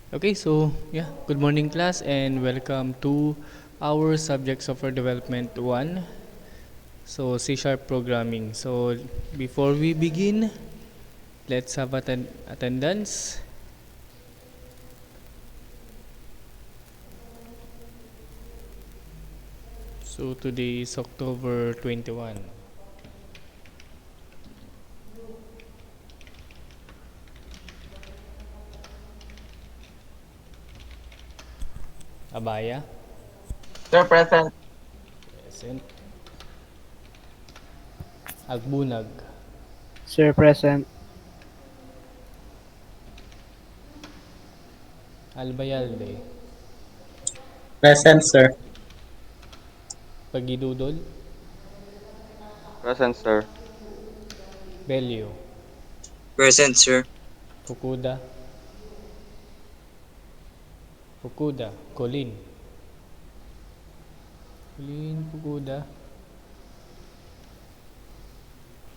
Okay, so yeah, good morning class and welcome to our subject software development 1. So C# programming. So before we begin, let's have attendance. So today is October 21. Abaya, Sir, present. present. Agbunag, Sir, present. Albayalde, Present, sir. Pagidudol, Present, sir. Belio, Present, sir. Fukuda, Colin, Fukuda,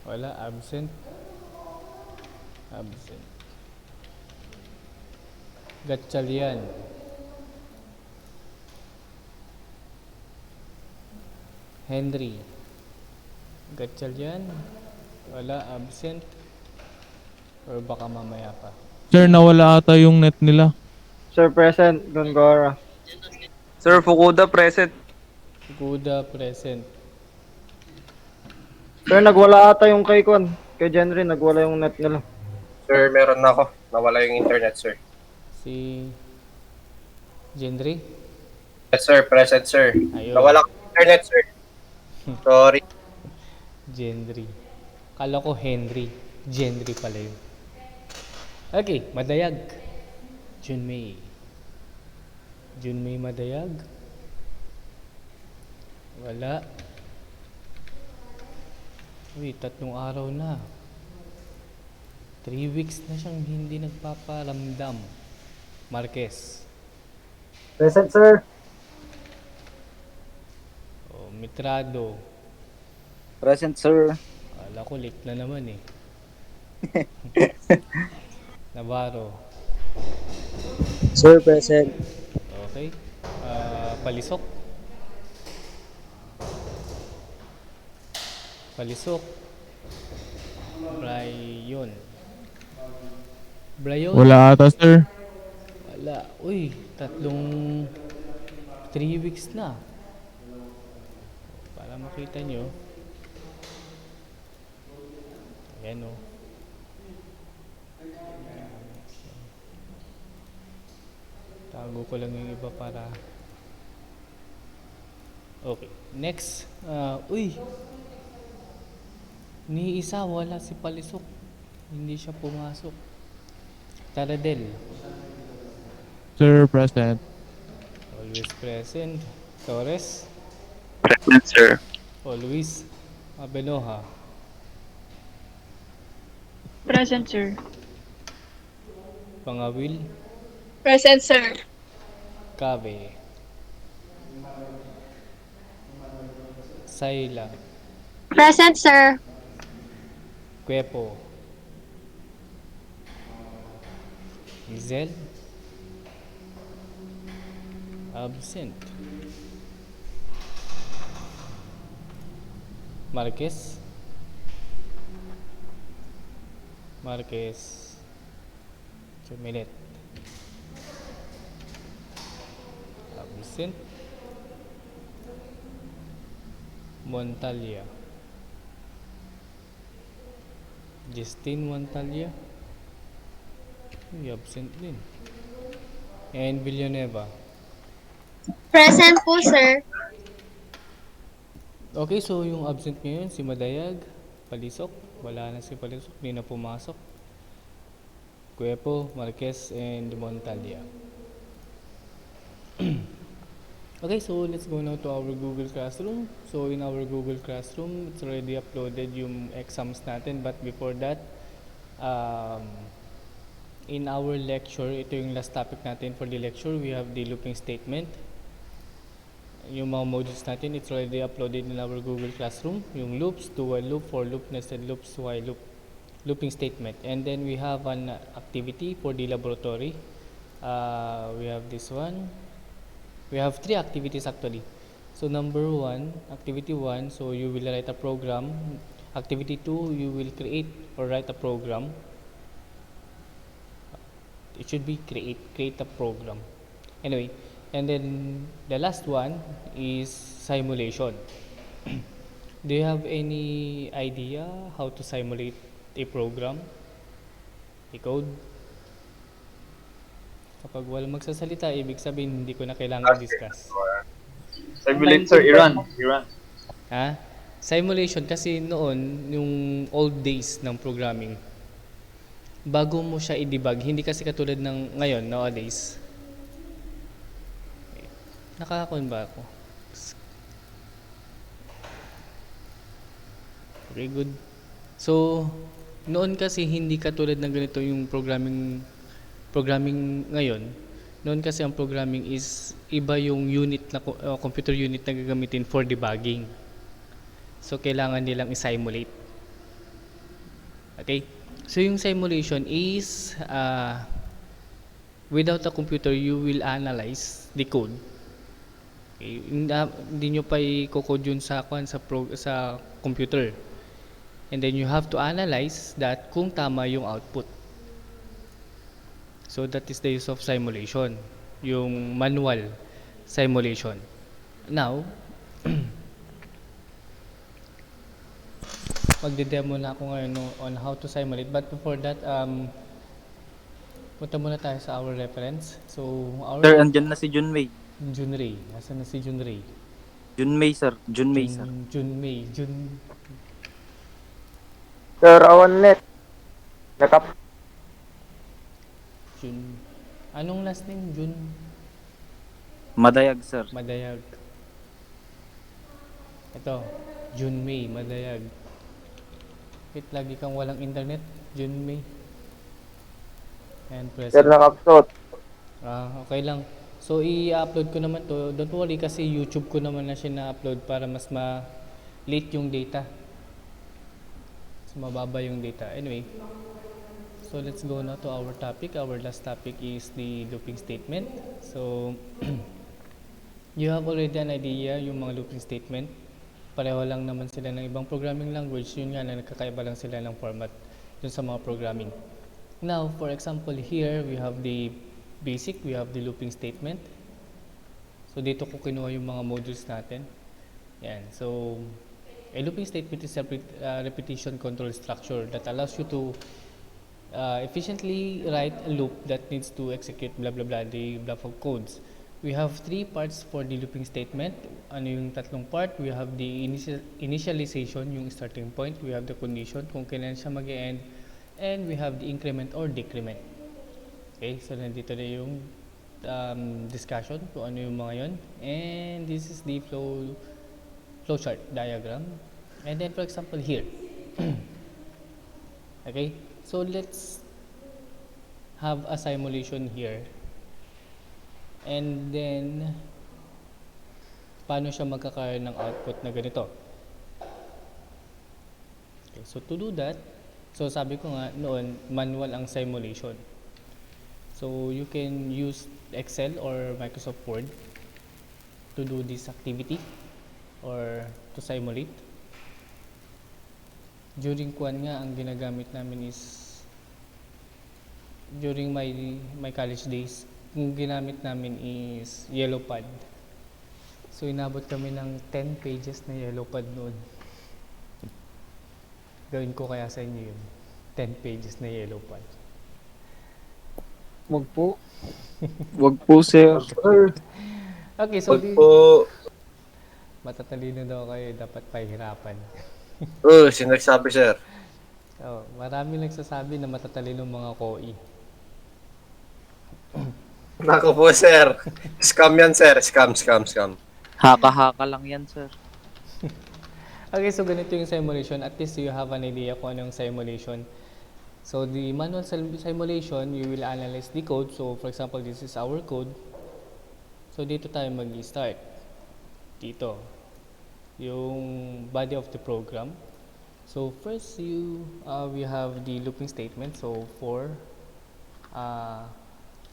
wala, absent. Gatchalian, Henry, Gatchalian, wala, absent, or baka mamaya pa. Sir, nawala ata yung net nila. Sir, present. Gongora. Sir Fukuda, present. Fukuda, present. Sir, nagwala ata yung kay Kon. Kay Jenry, nagwala yung net nila. Sir, meron na ako. Nawala yung internet, sir. Si Gendry, Yes, sir. Present, sir. ayun, Nawala yung internet, sir. Sorry. Gendry. Kala ko Henry, Gendry pala yun. Okay, Madayag, Junmay. Junmay Madayag, wala. Uy, 3 araw na. 3 weeks na siyang hindi nagpaparamdam. Marquez. Present, sir. O, Mitrado. Present, sir. Kala ko late na naman eh. Navarro. Sir, present. Okay. Palisok. Palisok. Brayon. Brayon. Wala ata, sir. Wala. Uy, 3 weeks na. Para makita nyo. Ayan o. Tago ko lang yung iba para... Okay. Next. Uy. Ni isa wala si Palisok. Hindi siya pumasok. Taradel. Sir, present. Always present. Torres. Present, sir. Always. Abenoha. Present, sir. Pangawil. Present, sir. Cave. Sayla. Present, sir. Cuepo. Izel. Absent. Marquez. Chumilet. Absent. Montalia. Justine Montalia. Uy, absent din. And Villanueva. Present po, sir. Okay, so yung absent ngayon, si Madayag, Palisok. Wala na si Palisok, hindi na pumasok. Cuepo, Marquez, and Montalia. Okay, so let's go now to our Google Classroom. So in our Google Classroom, it's already uploaded yung exams natin. But before that, in our lecture, ito yung last topic natin for the lecture. We have the looping statement. Yung mga modules natin, it's already uploaded in our Google Classroom. Yung loops, do while loop, for loop, nested loops, while loop, looping statement. And then we have an activity for the laboratory. We have this one. We have three activities actually. So number one, activity one, so you will write a program. Activity two, you will create or write a program. It should be create a program. Anyway, and then the last one is simulation. Do you have any idea how to simulate a program, a code? Kapag walang magsasalita, ibig sabihin hindi ko na kailangan i-discuss. Simulate, sir. Iran. Ha? Simulation kasi noon, yung old days ng programming, bago mo siya i-debug, hindi kasi katulad ng ngayon, nowadays. Nakakakon ba ako? Okay, good. So, noon kasi hindi katulad ng ganito yung programming ngayon. Noon kasi ang programming is iba yung unit na computer unit na gagamitin for debugging. So, kailangan nilang i-simulate. Okay? So, yung simulation is without a computer, you will analyze the code. Okay? Hindi nyo pa i-code yun sa computer. And then you have to analyze that kung tama yung output. So that is the use of simulation, yung manual simulation. Now, magde-demo na ako ngayon on how to simulate. But before that, punta muna tayo sa our reference. So, Sir, andyan na si Junmei. Junrei. Nasaan na si Junrei? Junmei, sir. Junmei, sir. Junmei. Sir, awan net. Nakap. Anong last name? Madayag, sir. Madayag. Ito, Junmei, Madayag. Bakit lagi kang walang internet, Junmei? And Sir, present. nakapsot. Okay lang. So, i-upload ko naman to. Don't worry kasi YouTube ko naman na siya na-upload para mas ma-late yung data. Mas mababa yung data. Anyway, so let's go now to our topic. Our last topic is the looping statement. So, you have already an idea yung mga looping statement. Pareho lang naman sila ng ibang programming language. Yun nga na nagkakaiba lang sila ng format dun sa mga programming. Now, for example, here we have the basic, we have the looping statement. So, dito ko kinuha yung mga modules natin. Yan. So, a looping statement is a repetition control structure that allows you to efficiently write a loop that needs to execute blah blah blah the block of codes. We have three parts for the looping statement. Ano yung tatlong part? We have the initialization, yung starting point. We have the condition, kung kailan siya mag-end. And we have the increment or decrement. Okay, so nandito na yung discussion kung ano yung mga yon. And this is the flowchart diagram. And then for example here. Okay, so let's have a simulation here. And then, paano siya magkakaroon ng output na ganito? Okay, so to do that, so sabi ko nga noon, manual ang simulation. So you can use Excel or Microsoft Word to do this activity or to simulate. During Kwan nga, ang ginagamit namin is during my college days, yung ginamit namin is yellow pad. So inabot kami ng 10 pages na yellow pad noon. Gawin ko kaya sa inyo yun. 10 pages na yellow pad. Wag po. Wag po, sir. Okay, so Wag po. matatalino daw kayo, dapat pahirapan. Sinagsabi, sir. Oh, marami nagsasabi na matatalino mga koi. Nako po, sir. Scam yan, sir. Scam. Haka-haka lang yan, sir. Okay, so ganito yung simulation. At least you have an idea kung ano yung simulation. So the manual simulation, you will analyze the code. So for example, this is our code. So dito tayo mag-start. Dito. Yung body of the program. So first we have the looping statement. So for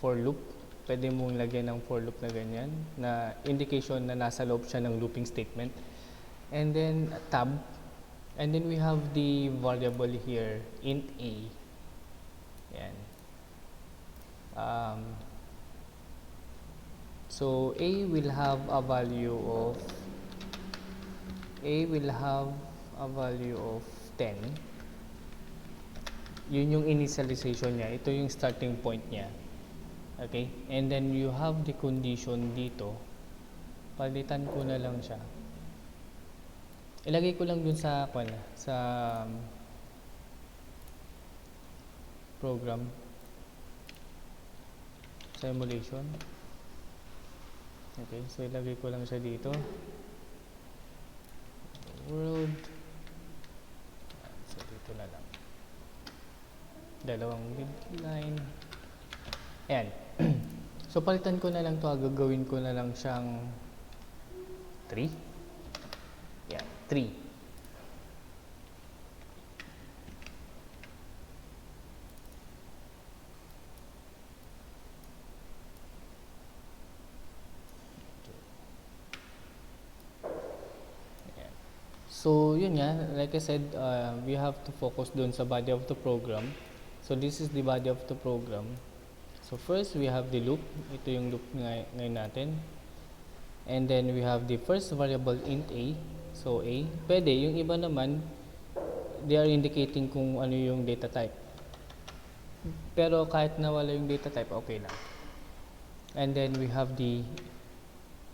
loop. pwede mong lagyan ng for loop na ganyan, na indication na nasa loob siya ng looping statement. And then tab, and then we have the variable here, int a. Yan. So a will have a value of 10. Yun yung initialization niya. Ito yung starting point niya. Okay? And then you have the condition dito. Palitan ko na lang siya. Ilagay ko lang dun sa program simulation. Okay, so ilagay ko lang siya dito. World. So dito na lang. Dalawang line. Ayan. So palitan ko na lang to, gagawin ko na lang siyang 3. Yan, 3. So yun nga, like I said, we have to focus dun sa body of the program. So this is the body of the program. So first we have the loop. Ito yung loop ngayon natin. And then we have the first variable int a. So a, pwede. Yung iba naman, they are indicating kung ano yung data type. Pero kahit nawala yung data type, okay lang. And then we have the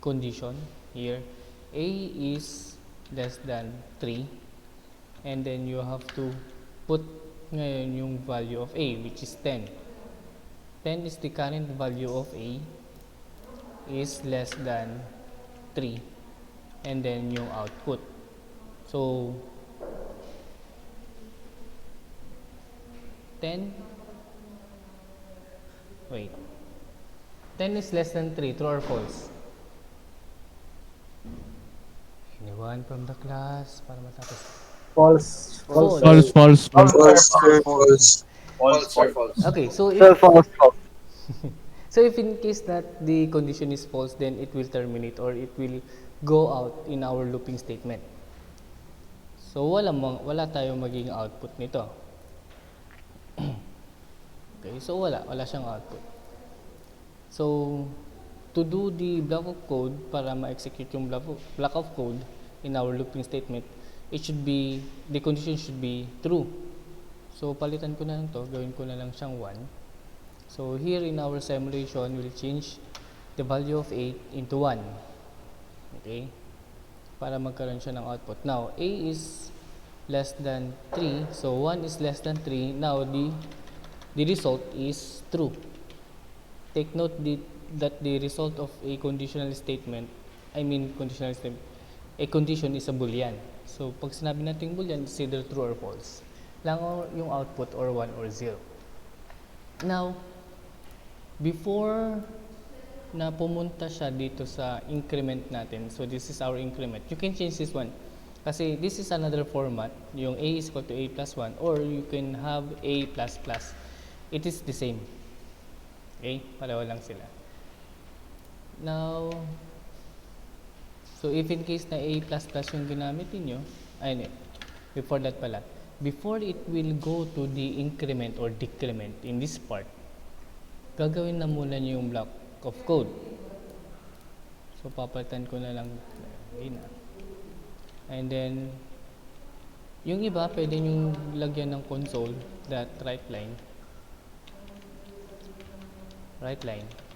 condition here. A is less than 3. And then you have to put ngayon yung value of a, which is 10. 10 is the current value of a is less than 3. And then yung output. So 10 is less than 3, true or false? Anyone from the class para matapos? False. False. False, false, false. False, sir. False. False, sir. False. Okay, so Sir, false. so if in case that the condition is false, then it will terminate or it will go out in our looping statement. So wala tayong magiging output nito. Okay, so wala siyang output. So to do the block of code, para ma-execute yung block of code in our looping statement, the condition should be true. So palitan ko na lang to, gawin ko na lang siyang 1. So here in our simulation, we'll change the value of 8 into 1. Okay? Para magkaroon siya ng output. Now, a is less than 3. So 1 is less than 3. Now the result is true. Take note that the result of a conditional statement, a condition is a boolean. So pag sinabi natin boolean, it's either true or false. Lang yung output or 1 or 0. Now, before na pumunta siya dito sa increment natin, so this is our increment. You can change this one. Kasi this is another format, yung a is equal to a plus 1, or you can have a plus plus. It is the same. Okay? Pareho lang sila. Now, so if in case na a plus plus yung ginamit niyo, before that pala, before it will go to the increment or decrement in this part, gagawin na muna niyo yung block of code. So papalitan ko na lang yun. And then yung iba pwede yung lagyan ng console that right line,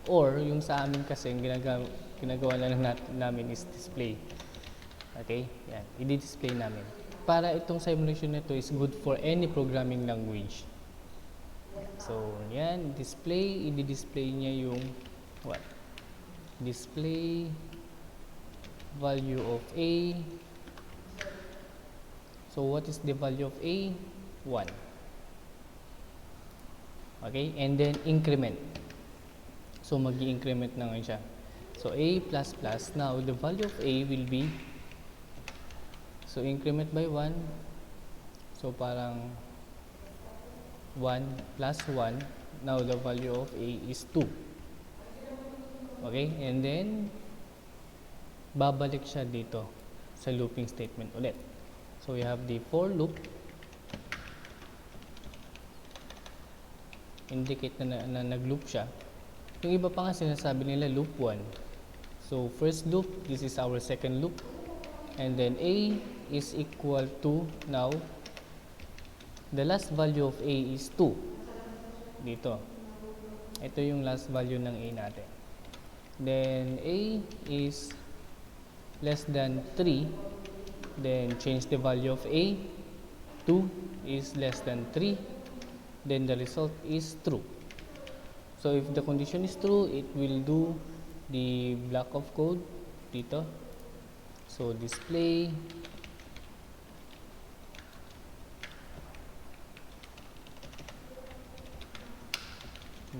or yung sa amin kasi ginagawa na lang namin is display. Okay? Yan, i-display namin. Para itong simulation na to is good for any programming language. So, yan, display, i-display niya yung what? Display value of a. So, what is the value of a? 1. Okay? And then, increment. So, mag-i-increment na ngayon siya. So, a plus plus. Now, the value of a will be, so, increment by 1. So, parang 1 plus 1. Now, the value of a is 2. Okay? And then, babalik siya dito sa looping statement ulit. So, we have the for loop. Indicate na nag-loop siya. Yung iba pa nga sinasabi nila loop 1. So, first loop, this is our second loop. And then, A is equal to, now, the last value of A is 2. Dito. Ito yung last value ng A natin. Then, A is less than 3. Then, change the value of A. 2 is less than 3. Then, the result is true. So, if the condition is true, it will do the block of code dito. So, display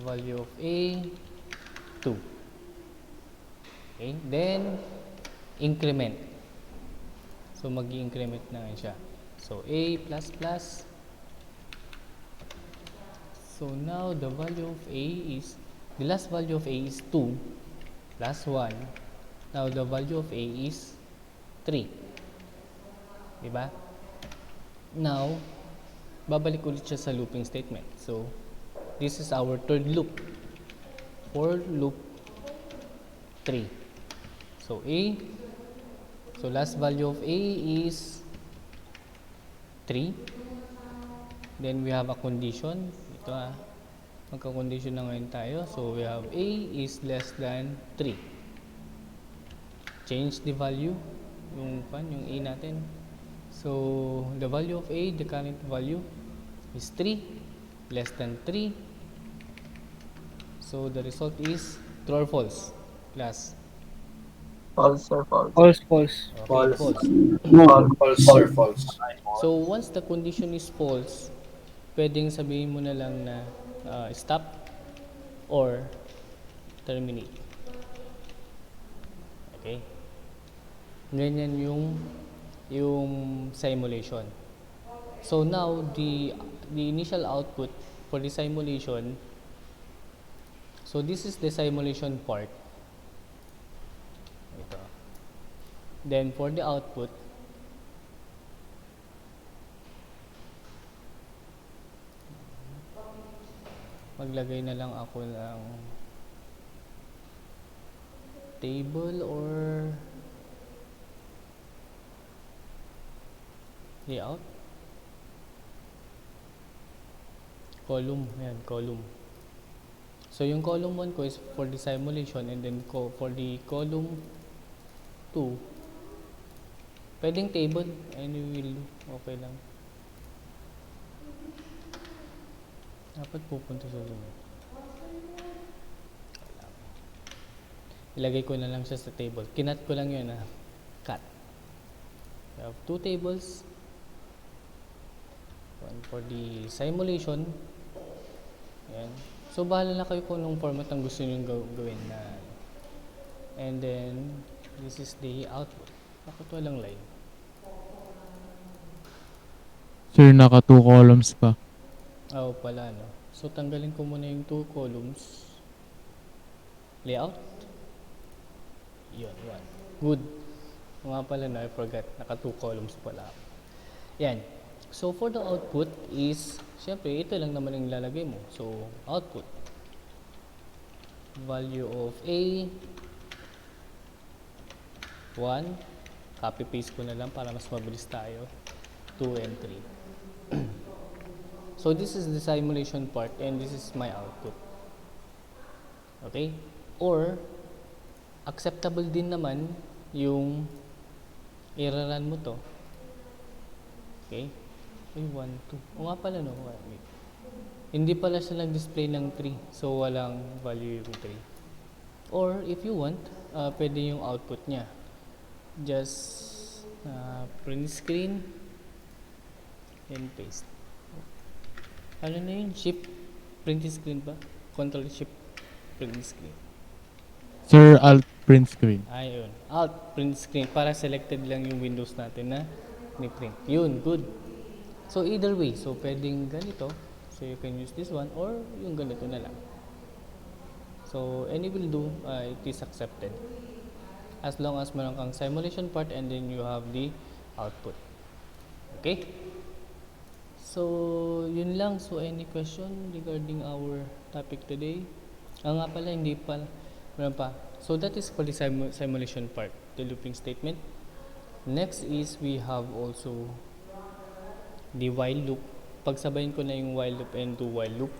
value of A 2. Okay, then increment. So mag-increment na nga siya. So A plus plus. So now the value of A is, the last value of A is 2 plus 1. Now the value of A is 3. Diba? Now, babalik ulit siya sa looping statement. So, this is our third loop. For loop 3. So, A. So, last value of A is 3. Then, we have a condition. Ito magka-condition na ngayon tayo. So, we have A is less than 3. Change the value. Yung A natin. So, the value of A, the current value is 3. Less than 3. So, the result is true or false? Class. False, sir, false. False, false. Okay, False. false. False, sir, false. So, once the condition is false, pwedeng sabihin mo na lang na stop or terminate. Okay? Ganyan yung simulation. So, now, the initial output for the simulation, so this is the simulation part. Ito. Then, for the output, maglagay na lang ako ng table or layout. Column. Ayan, column. So, yung column 1 ko is for the simulation, and then for the column 2, pwedeng table. And we will, okay lang. Dapat pupunta sa doon. Ilagay ko na lang siya sa table. Kinat ko lang yun, cut. We have 2 tables. One for the simulation. Ayan. So, bahala na kayo kung anong format ang gusto nyo gawin na. And then, this is the output. Bakit walang line? Sir, naka 2 columns pa. Oo pala, no? So, tanggalin ko muna yung 2 columns. Layout. Yun, 1. Good. Nga pala, no? I forgot. Naka 2 columns pala. Yan. So, for the output is, syempre, ito lang naman ang ilalagay mo. So, output. Value of A. 1. Copy-paste ko na lang para mas mabilis tayo. 2 and 3. So, this is the simulation part and this is my output. Okay? Or, acceptable din naman yung i-run mo to. Okay? Ay, 1, 2. O nga pala, no? Wait. Hindi pala siya nag-display ng 3. So, walang value yung 3. Or, if you want, pwede yung output niya. Just print screen and paste. Ano na yun? Shift print screen ba? Control Shift print screen. Sir, alt print screen. Ayun. Alt print screen para selected lang yung windows natin na ni-print. Yun, good. So, either way. So, pwedeng ganito. So, you can use this one or yung ganito na lang. So any will do, it is accepted. As long as meron kang simulation part and then you have the output. Okay? So, yun lang. So, any question regarding our topic today? Nga pala, hindi pa. Meron pa. So, that is for the simulation part, the looping statement. Next is we have also the while loop. Pagsabayin ko na yung while loop and do while loop.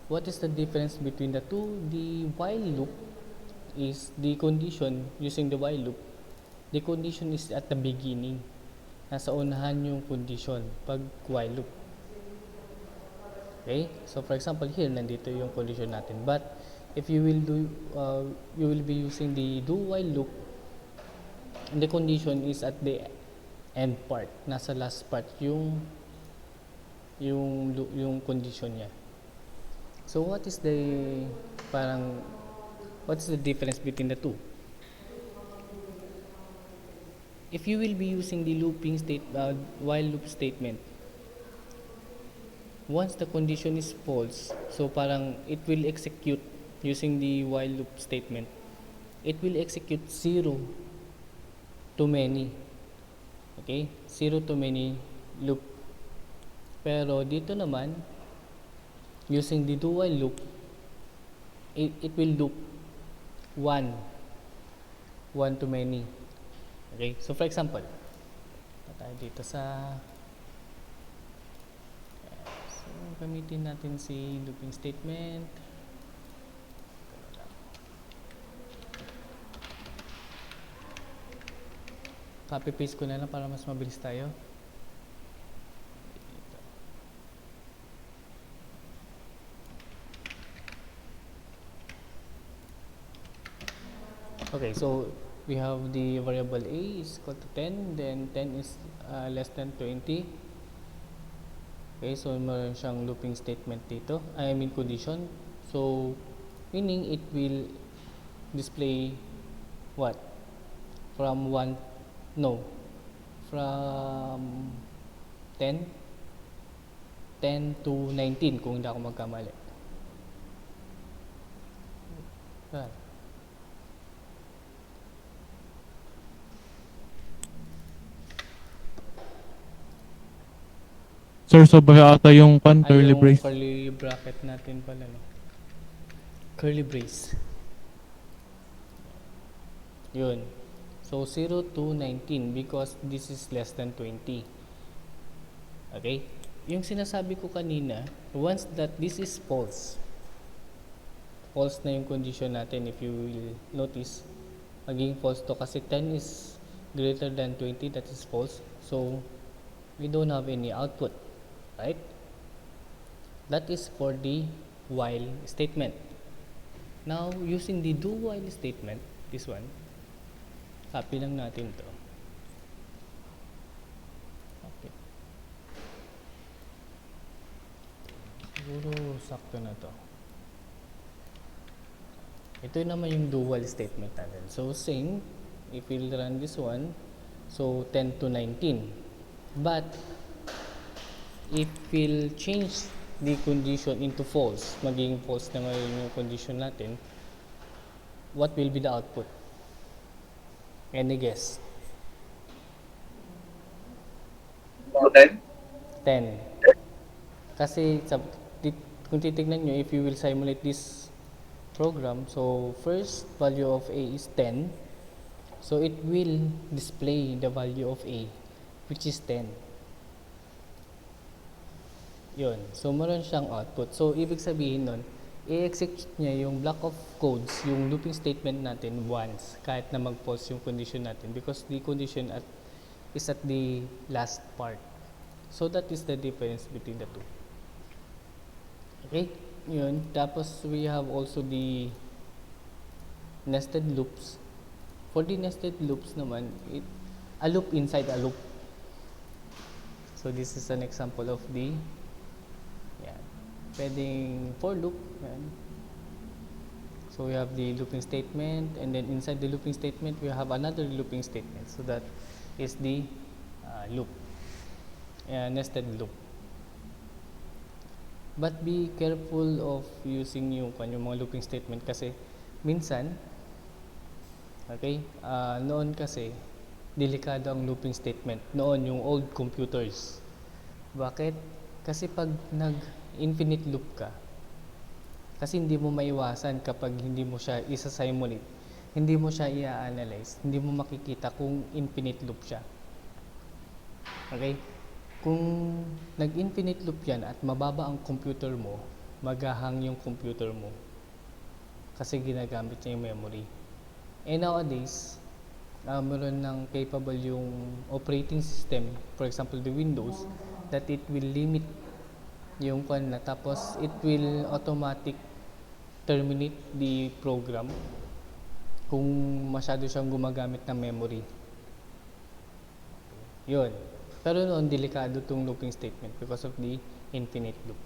What is the difference between the two? The while loop is the condition using the while loop. The condition is at the beginning. Nasa unahan yung condition pag while loop. Okay? So for example, here nandito yung condition natin. But if you will do you will be using the do while loop, and the condition is at the end part. Nasa last part yung condition niya. So what is the difference between the two? If you will be using the looping while loop statement, once the condition is false, so parang it will execute using the while loop statement. It will execute 0 to many. Okay? 0 to many loop. Pero dito naman, using the do while loop, it will loop 1 to many. Okay? So for example, tayo dito sa so gamitin natin si looping statement. Copy paste ko na lang para mas mabilis tayo. Okay, so we have the variable a is equal to 10, then 10 is less than 20. Okay, so meron siyang looping statement dito, I mean condition. So meaning it will display what? From 10 to 19 kung hindi ako magkamali. Yan. Sir, so ba ata yung curly yung brace? curly bracket natin pala, no? Curly brace. Yun. So, 0 to 19 because this is less than 20. Okay? Yung sinasabi ko kanina, once that this is false na yung condition natin, if you will notice, magiging false to kasi 10 is greater than 20, that is false. So, we don't have any output. Right? That is for the while statement. Now, using the do while statement, this one, copy lang natin to. Okay. Siguro sakto na to. Ito naman yung do while statement natin. So, same, if we'll run this one, so 10 to 19. But, if we'll change the condition into false, magiging false na ngayon yung condition natin, what will be the output? Any guess? 10? 10. Kasi kung titignan nyo, if you will simulate this program, so first value of A is 10, so it will display the value of A, which is 10. Yun. So, meron siyang output. So, ibig sabihin nun, i-execute niya yung block of codes, yung looping statement natin once, kahit na mag-false yung condition natin because the condition is at the last part. So, that is the difference between the two. Okay? Yun. Tapos, we have also the nested loops. For the nested loops naman, a loop inside a loop. So, this is an example of the pwedeng for loop. Yan. So we have the looping statement, and then inside the looping statement we have another looping statement. So that is the loop, nested loop. But be careful of using yung mga looping statement kasi minsan, okay, noon kasi, delikado ang looping statement. Noon, yung old computers. Bakit? Kasi pag nag-infinite loop ka, kasi hindi mo maiwasan kapag hindi mo siya isa-simulate, hindi mo siya i-analyze, hindi mo makikita kung infinite loop siya. Okay? Kung nag-infinite loop yan at mababa ang computer mo, maghahang yung computer mo kasi ginagamit niya yung memory. And nowadays, meron ng capable yung operating system, for example the Windows, that it will limit yung na tapos it will automatic terminate the program kung masyado siyang gumagamit ng memory. Yun. Pero noon, delikado tong looping statement because of the infinite loop.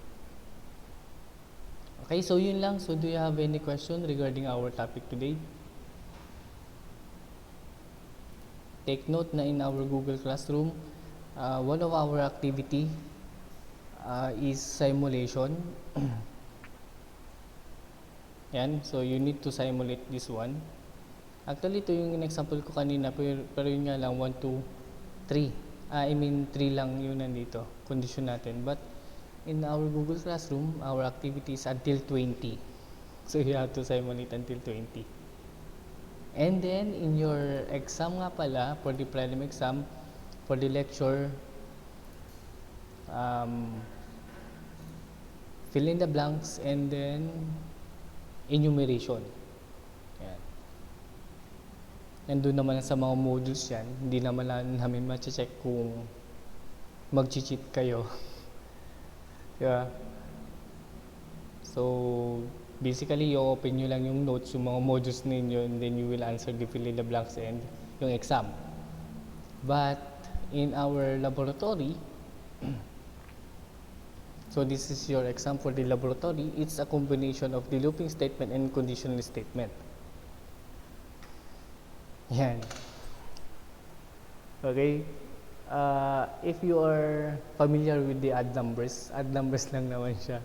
Okay, so yun lang. So do you have any question regarding our topic today? Take note na in our Google Classroom, one of our activity is simulation. Yan, so you need to simulate this one. Actually, ito yung example ko kanina, pero yun nga lang, 1, 2, 3. I mean, 3 lang yun nandito, condition natin. But in our Google Classroom, our activity is until 20. So you have to simulate until 20. And then, in your exam nga pala, for the prelim exam, for the lecture, fill in the blanks and then enumeration. Yan. Nandun naman sa mga modules yan, hindi naman namin ma-check kung mag-cheat kayo. Diba? So, basically, i-open nyo lang yung notes, yung mga modules ninyo, and then you will answer the fill in the blanks and yung exam. But, in our laboratory, so this is your exam for the laboratory, it's a combination of the looping statement and conditional statement. Yan. Okay? If you are familiar with the odd numbers lang naman siya.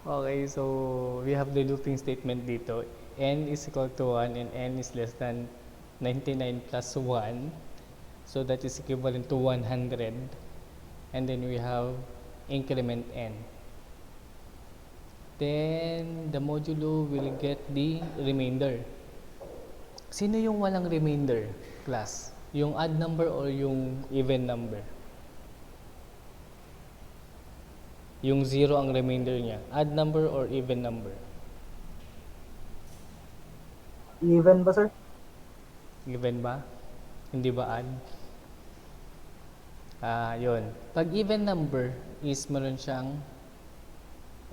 Okay, so we have the looping statement dito. N is equal to 1 and n is less than 99 plus 1. So that is equivalent to 100. And then we have increment n. Then the modulo will get the remainder. Sino yung walang remainder, class? Yung odd number or yung even number? Yung 0 ang remainder niya. Odd number or even number? Even ba, sir? Even ba? Hindi ba odd? Yun. Pag even number is meron siyang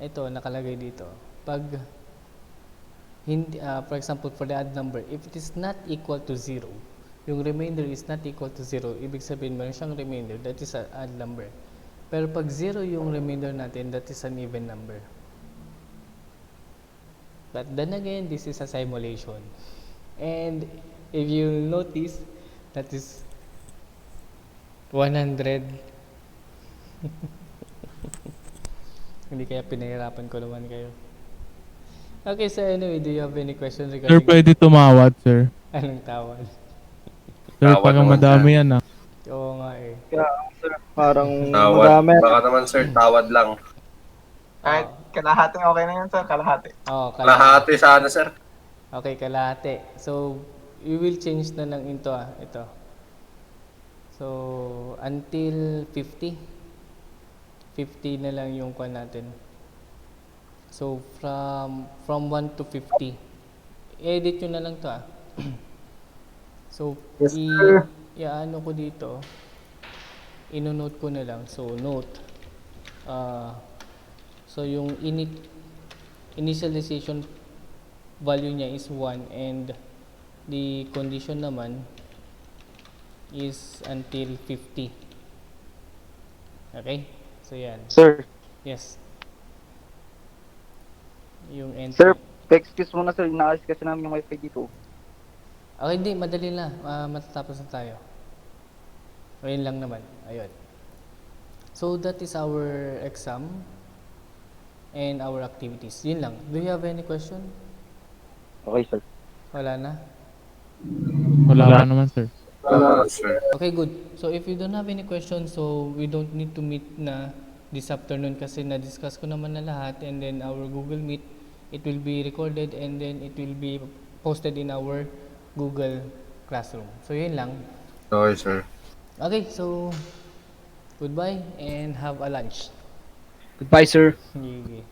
ito nakalagay dito. Pag hindi, for example, for the odd number, if it is not equal to 0, yung remainder is not equal to 0, ibig sabihin meron siyang remainder, that is an odd number. Pero pag 0 yung remainder natin, that is an even number. But then again, this is a simulation. And if you notice, that is 100. Hindi kaya pinahirapan ko naman kayo. Okay, so anyway, do you have any question Sir, regarding pwede tumawad, sir. anong tawad? Sir, Tawad parang naman, madami yan, ah. Oo nga eh. Kaya, sir, parang Tawad. madami. Baka naman, sir, tawad lang. Kahit kalahati, okay na yan, sir. Kalahati. Oh, Lahati sana, sir. Okay, kalahati. So, you will change na lang into ito. So, until 50. 50 na lang yung kuha natin. So, from 1 to 50. I-edit nyo na lang to So, Yes, sir. i-ano ko dito. Ino-note ko na lang. So, note. So, yung initialization value niya is 1 and the condition naman is until 50. Okay? So, yan. Sir, Yes. Yung end. sir, excuse mo na sir, inaayos kasi namin yung wifi dito. Okay, hindi. Madali na. Matatapos na tayo. Ayun lang naman. Ayun. So, that is our exam. and our activities. Yun lang. Do you have any question? Okay, sir. Wala na? Wala pa naman, sir. Sir. Okay, good. So if you don't have any questions, so we don't need to meet na this afternoon kasi na-discuss ko naman na lahat, and then our Google Meet, it will be recorded and then it will be posted in our Google Classroom. So yun lang. Okay, sir. Okay, so goodbye and have a lunch. Goodbye, sir. Okay.